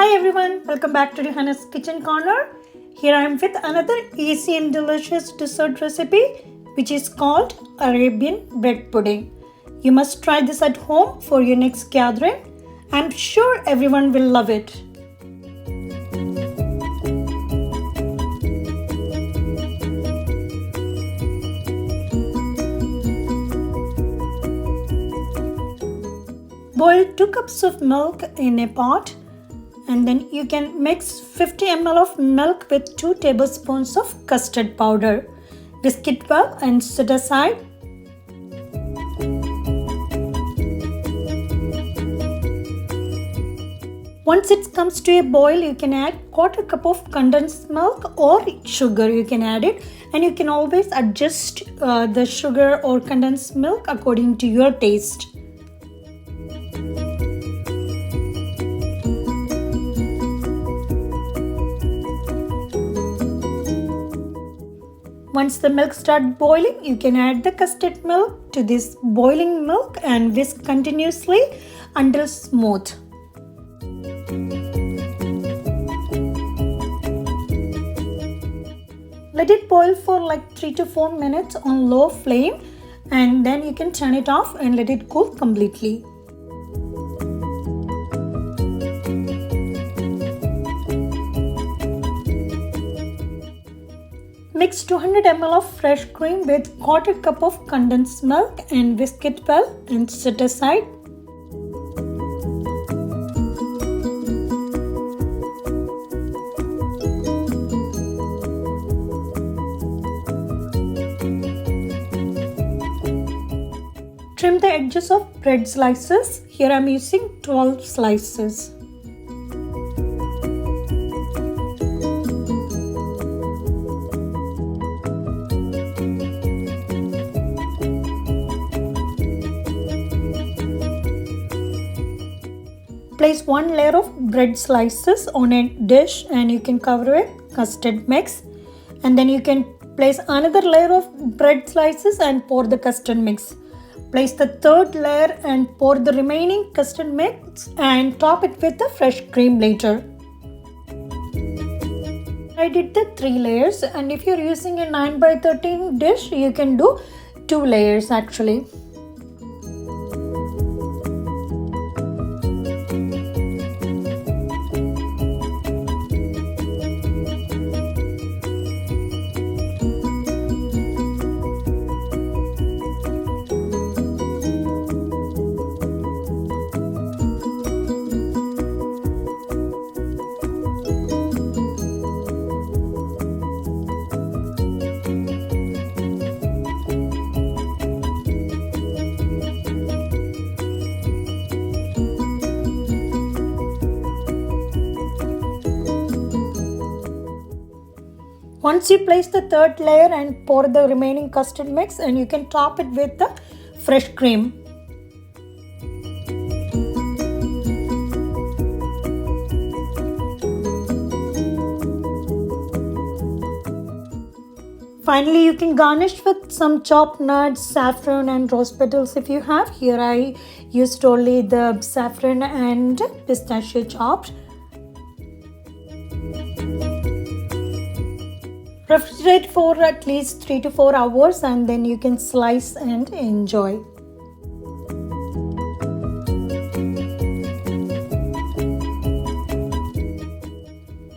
Hi everyone, welcome back to Johanna's Kitchen Corner. Here I am with another easy and delicious dessert recipe which is called Arabian bread pudding. You must try this at home for your next gathering. I'm sure everyone will love it. Boil 2 cups of milk in a pot, and then you can mix 50 ml of milk with 2 tablespoons of custard powder. Whisk it well and set aside. Once it comes to a boil, you can add 1/4 cup of condensed milk or sugar. You can add it, and you can always adjust the sugar or condensed milk according to your taste. Once the milk starts boiling, you can add the custard milk to this boiling milk and whisk continuously until smooth. Let it boil for like 3 to 4 minutes on low flame, and then you can turn it off and let it cool completely. Mix 200 ml of fresh cream with 1/4 cup of condensed milk and whisk it well and set aside. Trim the edges of bread slices. Here I am using 12 slices. Place 1 layer of bread slices on a dish and you can cover it with custard mix, and then you can place another layer of bread slices and pour the custard mix. Place the 3rd layer and pour the remaining custard mix and top it with the fresh cream later. I did the 3 layers, and if you're using a 9x13 dish, you can do 2 layers actually. Once you place the 3rd layer and pour the remaining custard mix, and you can top it with the fresh cream. Finally, you can garnish with some chopped nuts, saffron and rose petals if you have. Here I used only the saffron and pistachio chopped. Refrigerate for at least 3 to 4 hours, and then you can slice and enjoy.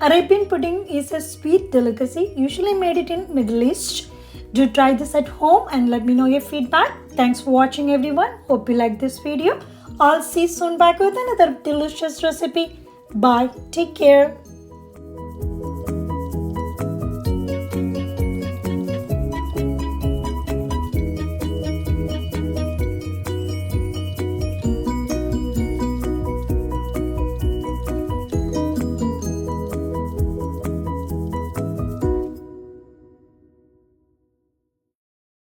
Arabian pudding is a sweet delicacy usually made it in Middle East. Do try this at home and let me know your feedback. Thanks for watching everyone. Hope you like this video. I'll see you soon back with another delicious recipe. Bye. Take care.